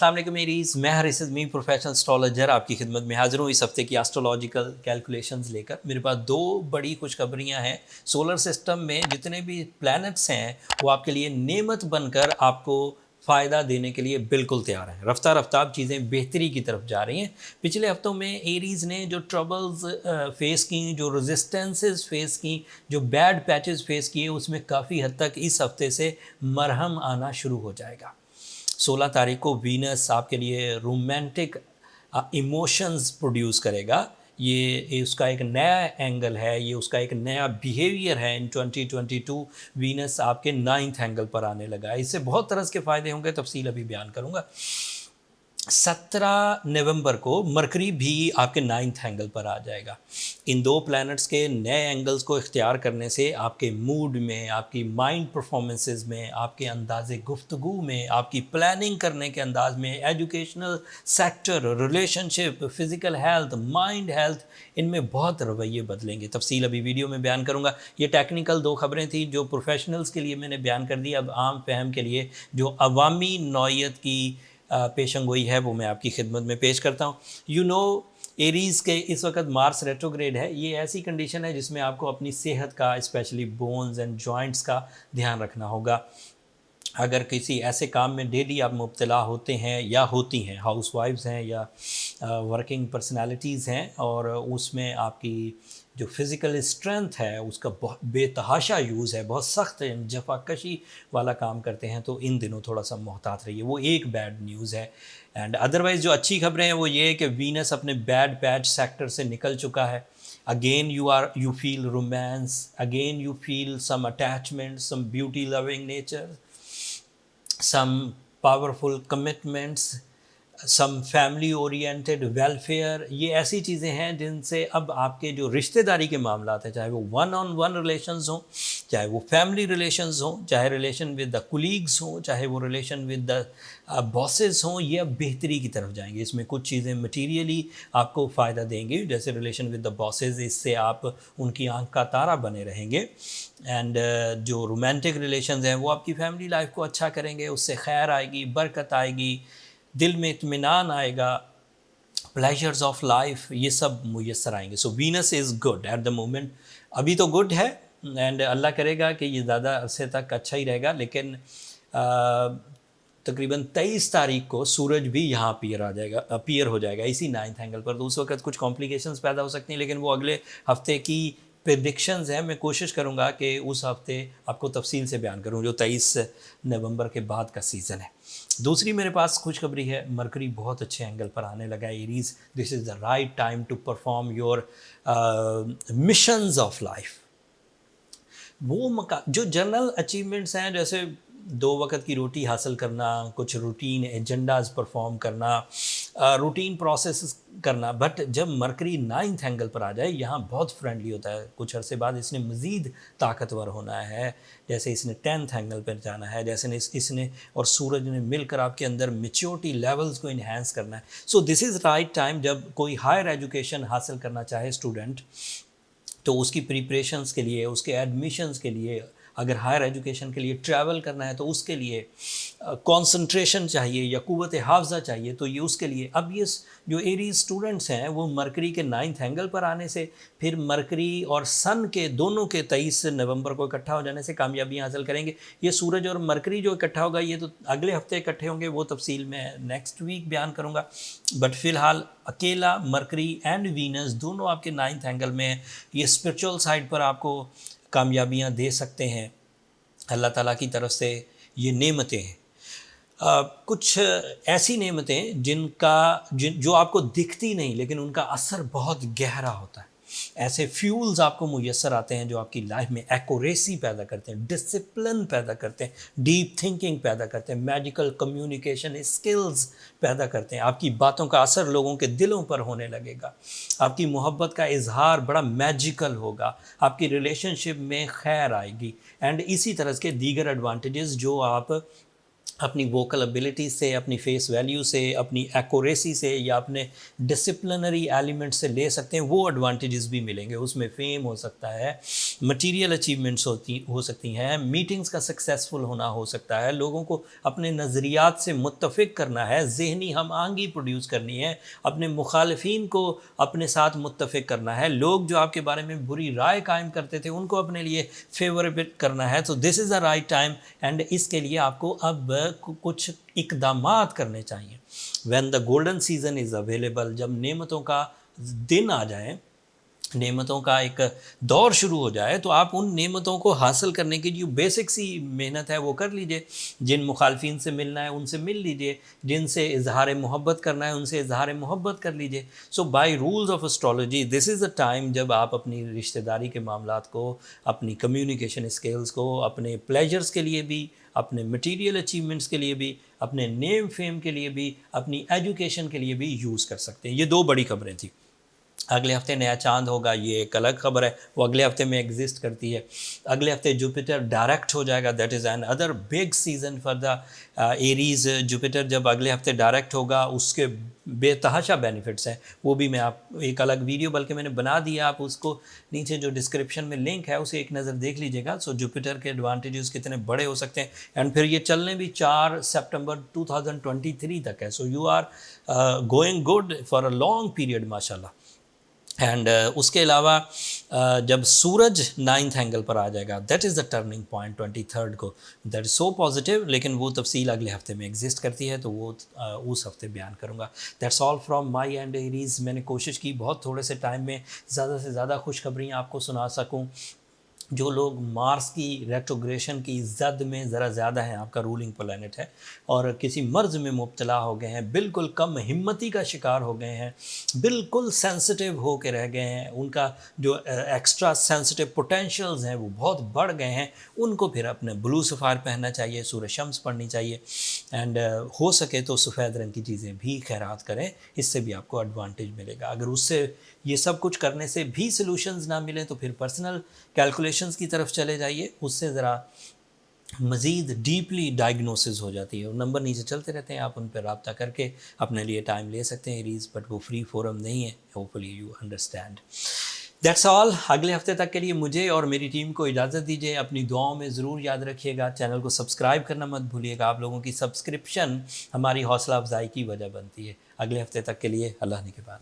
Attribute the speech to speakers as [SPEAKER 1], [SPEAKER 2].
[SPEAKER 1] अस्सलाम वालेकुम मेरीज़, मैं हारिस अज़मी प्रोफेशनल एस्ट्रोलॉजर आपकी खिदमत में हाज़िर हूँ इस हफ्ते की एस्ट्रोलॉजिकल कैलकुलेशंस लेकर। मेरे पास दो बड़ी खुशखबरियाँ हैं। सोलर सिस्टम में जितने भी प्लैनेट्स हैं वो आपके लिए नेमत बनकर आपको फ़ायदा देने के लिए बिल्कुल तैयार हैं। रफ्ता रफ्ता चीज़ें बेहतरी की तरफ जा रही हैं। पिछले हफ्तों में एरीज़ ने जो ट्रबल्स फेस की, जो रेजिस्टेंसेस फेस की, जो बैड पैचेस फेस किए, उसमें काफ़ी हद तक इस हफ्ते से मरहम आना शुरू हो जाएगा। 16 तारीख को वीनस आपके लिए रोमांटिक इमोशंस प्रोड्यूस करेगा। ये उसका एक नया एंगल है, ये उसका एक नया बिहेवियर है। इन 2022 वीनस आपके 9th एंगल पर आने लगा है। इससे बहुत तरह के फ़ायदे होंगे, तफसील अभी बयान करूँगा। 17 नवंबर को मरकरी भी आपके 9th एंगल पर आ जाएगा। इन दो प्लैनेट्स के नए एंगल्स को इख्तियार करने से आपके मूड में, आपकी माइंड परफॉर्मेंसेस में, आपके अंदाज़े गुफ्तगू में, आपकी प्लानिंग करने के अंदाज में, educational sector, relationship, physical health, mind health, इनमें बहुत रवैये बदलेंगे। तफसील अभी वीडियो में बयान करूँगा। ये टेक्निकल दो खबरें थी जो प्रोफेशनल्स के लिए मैंने बयान कर दी। अब आम फहम के लिए जो अवामी नौइयत की पेशन गोई है वो मैं आपकी खिदमत में पेश करता हूँ। एरीज़ के इस वक्त मार्स रेट्रोग्रेड है। ये ऐसी कंडीशन है जिसमें आपको अपनी सेहत का, स्पेशली बोन्स एंड जॉइंट्स का ध्यान रखना होगा। अगर किसी ऐसे काम में डेली आप मुब्तला होते हैं या होती हैं, हाउस वाइफ्स हैं या वर्किंग पर्सनालिटीज़ हैं, और उसमें आपकी जो फ़िज़िकल स्ट्रेंथ है उसका बहुत बेतहाशा यूज़ है, बहुत सख्त जफाकशी वाला काम करते हैं, तो इन दिनों थोड़ा सा मोहतात रहिए। वो एक बैड न्यूज़ है। एंड अदरवाइज़ जो अच्छी खबरें हैं वो ये है कि वीनस अपने बैड पैच सेक्टर से निकल चुका है। Again you feel romance, again you feel some attachment, some beauty loving nature, some powerful commitments, some family oriented welfare। ये ऐसी चीज़ें हैं जिनसे अब आपके जो रिश्तेदारी के मामलात हैं, चाहे वो वन ऑन वन रिलेशंस हों, चाहे वो फैमिली रिलेशंस हों, चाहे रिलेशन विद द कुलीग्स हों, चाहे वो रिलेशन विद द बॉसेस हों, ये अब बेहतरी की तरफ जाएंगे। इसमें कुछ चीज़ें मटीरियली आपको फ़ायदा देंगी, जैसे रिलेशन विद द बॉसेस, इससे आप उनकी आंख का तारा बने रहेंगे। एंड जो रोमांटिक रिलेशंस हैं वो आपकी फैमिली लाइफ को अच्छा करेंगे, उससे खैर आएगी, बरकत आएगी, दिल में इत्मीनान आएगा, प्लेजर्स ऑफ लाइफ, ये सब मुयस्सर आएंगे। सो Venus is good at the moment. अभी तो गुड है एंड अल्लाह करेगा कि ये ज़्यादा अरसे तक अच्छा ही रहेगा। लेकिन तकरीबन 23 तारीख को सूरज भी यहाँ अपीयर हो जाएगा इसी 9th एंगल पर। तो उस वक्त कुछ कॉम्प्लिकेशंस पैदा हो सकती हैं, लेकिन वो अगले हफ्ते की प्रेडिक्शंस हैं। मैं कोशिश करूँगा कि उस हफ्ते आपको तफसील से बयान करूँ, जो 23 नवंबर के बाद का सीज़न है। दूसरी मेरे पास खुशखबरी है, मरकरी बहुत अच्छे एंगल पर आने लगा है Aries. This is the right time to perform your missions of life. वो जो जनरल अचीवमेंट्स हैं, जैसे 2 वक्त की रोटी हासिल करना, कुछ रूटीन एजेंडाज परफॉर्म करना, रूटीन प्रोसेस करना, बट जब मरकरी 9th एंगल पर आ जाए यहाँ बहुत फ्रेंडली होता है। कुछ अरसे बाद इसने मज़ीद ताकतवर होना है, जैसे इसने 10th एंगल पर जाना है, जैसे इसने और सूरज ने मिलकर आपके अंदर मैच्योरिटी लेवल्स को इन्हांस करना है। So this is right time जब कोई हायर एजुकेशन हासिल करना चाहे स्टूडेंट, तो उसकी प्रिपरेशंस के लिए, उसके एडमिशन्स के लिए, अगर हायर एजुकेशन के लिए ट्रैवल करना है तो उसके लिए कंसंट्रेशन चाहिए या कुव्वत हाफ़ज़ा चाहिए, तो ये उसके लिए अब ये जो एरीज स्टूडेंट्स हैं वो मरकरी के 9th एंगल पर आने से, फिर मरकरी और सन के दोनों के 23 नवंबर को इकट्ठा हो जाने से कामयाबी हासिल करेंगे। ये सूरज और मरकरी जो इकट्ठा होगा ये तो अगले हफ्ते इकट्ठे होंगे, वो तफसील में नेक्स्ट वीक बयान करूँगा। बट फ़िलहाल अकेला मरकरी एंड वीनस दोनों आपके 9th एंगल में, ये स्पिरिचुअल साइड पर आपको कामयाबियाँ दे सकते हैं। अल्लाह ताला की तरफ से ये नेमतें हैं, कुछ ऐसी नेमतें जो आपको दिखती नहीं लेकिन उनका असर बहुत गहरा होता है। ऐसे फ्यूल्स आपको मुयस्सर आते हैं जो आपकी लाइफ में एक्यूरेसी पैदा करते हैं, डिसिप्लिन पैदा करते हैं, डीप थिंकिंग पैदा करते हैं, मैजिकल कम्युनिकेशन स्किल्स पैदा करते हैं। आपकी बातों का असर लोगों के दिलों पर होने लगेगा, आपकी मोहब्बत का इजहार बड़ा मैजिकल होगा, आपकी रिलेशनशिप में खैर आएगी, एंड इसी तरह के दीगर एडवांटेजेस जो आप اپنی ووکل ابیلٹی سے، اپنی فیس ویلیو سے، اپنی ایکوریسی سے یا اپنے ڈسپلنری ایلیمنٹ سے لے سکتے ہیں، وہ ایڈوانٹیجز بھی ملیں گے. اس میں فیم ہو سکتا ہے، مٹیریل اچیومنٹس ہو سکتی ہیں، میٹنگز کا سکسیزفل ہونا ہو سکتا ہے، لوگوں کو اپنے نظریات سے متفق کرنا ہے، ذہنی ہم آہنگی پروڈیوس کرنی ہے، اپنے مخالفین کو اپنے ساتھ متفق کرنا ہے، لوگ جو آپ کے بارے میں بری رائے قائم کرتے تھے ان کو اپنے لیے فیوریبل کرنا ہے. تو دس is a right time, and اس کے لیے آپ کو اب کچھ اقدامات کرنے چاہیے. When the golden season is available, جب نعمتوں کا دن آ جائے، نعمتوں کا ایک دور شروع ہو جائے، تو آپ ان نعمتوں کو حاصل کرنے کی جو بیسک سی محنت ہے وہ کر لیجئے. جن مخالفین سے ملنا ہے ان سے مل لیجئے، جن سے اظہار محبت کرنا ہے ان سے اظہار محبت کر لیجئے. So by rules of astrology this is a time جب آپ اپنی رشتہ داری کے معاملات کو، اپنی کمیونیکیشن اسکلز کو، اپنے پلیجرز کے لیے بھی، اپنے مٹیریل اچیومنٹس کے لیے بھی، اپنے نیم فیم کے لیے بھی، اپنی ایجوکیشن کے لیے بھی یوز کر سکتے ہیں. یہ 2 بڑی خبریں تھیں. اگلے ہفتے نیا چاند ہوگا، یہ ایک الگ خبر ہے، وہ اگلے ہفتے میں ایگزسٹ کرتی ہے. اگلے ہفتے جوپیٹر ڈائریکٹ ہو جائے گا، that is another big season for the Aries. Jupiter جب اگلے ہفتے ڈائریکٹ ہوگا اس کے بے تحاشا بینیفٹس ہیں، وہ بھی میں آپ ایک الگ ویڈیو بلکہ میں نے بنا دیا، آپ اس کو نیچے جو ڈسکرپشن میں لنک ہے اسے ایک نظر دیکھ لیجیے گا. سو جوپیٹر کے ایڈوانٹیجز کتنے بڑے ہو سکتے ہیں، اینڈ پھر یہ چلنے بھی 4 سپٹمبر 2023 تک ہے. So you are going good for a long period ماشاء اللہ. اینڈ اس کے علاوہ جب سورج 9th اینگل پر آ جائے گا، that is the turning point 23rd کو، دیٹ از سو پازیٹیو. لیکن وہ تفصیل اگلے ہفتے میں ایگزسٹ کرتی ہے، تو وہ اس ہفتے بیان کروں گا. That's all from my end Aries. میں نے کوشش کی بہت تھوڑے سے ٹائم میں زیادہ سے زیادہ خوشخبریاں آپ کو سنا سکوں. جو لوگ مارس کی ریٹروگریشن کی زد میں ذرا زیادہ ہیں، آپ کا رولنگ پلانٹ ہے، اور کسی مرض میں مبتلا ہو گئے ہیں، بالکل کم ہمتی کا شکار ہو گئے ہیں، بالکل سینسٹیو ہو کے رہ گئے ہیں، ان کا جو ایکسٹرا سینسٹیو پوٹینشیلز ہیں وہ بہت بڑھ گئے ہیں، ان کو پھر اپنے بلو سفار پہننا چاہیے، سورہ شمس پڑھنی چاہیے، اینڈ ہو سکے تو سفید رنگ کی چیزیں بھی خیرات کریں، اس سے بھی آپ کو ایڈوانٹیج ملے گا. اگر اس سے یہ سب کچھ کرنے سے بھی سلوشنز نہ ملیں تو پھر پرسنل کیلکولیشنز کی طرف چلے جائیے، اس سے ذرا مزید ڈیپلی ڈائگنوسز ہو جاتی ہے. وہ نمبر نیچے چلتے رہتے ہیں، آپ ان پہ رابطہ کر کے اپنے لیے ٹائم لے سکتے ہیں ایریز، بٹ وہ فری فورم نہیں ہے. Hopefully you understand. That's all. اگلے ہفتے تک کے لیے مجھے اور میری ٹیم کو اجازت دیجیے. اپنی دعاؤں میں ضرور یاد رکھیے گا. چینل کو سبسکرائب کرنا مت بھولیے گا. آپ لوگوں کی سبسکرپشن ہماری حوصلہ افزائی کی وجہ بنتی ہے. اگلے ہفتے تک کے لیے اللہ نگہبان.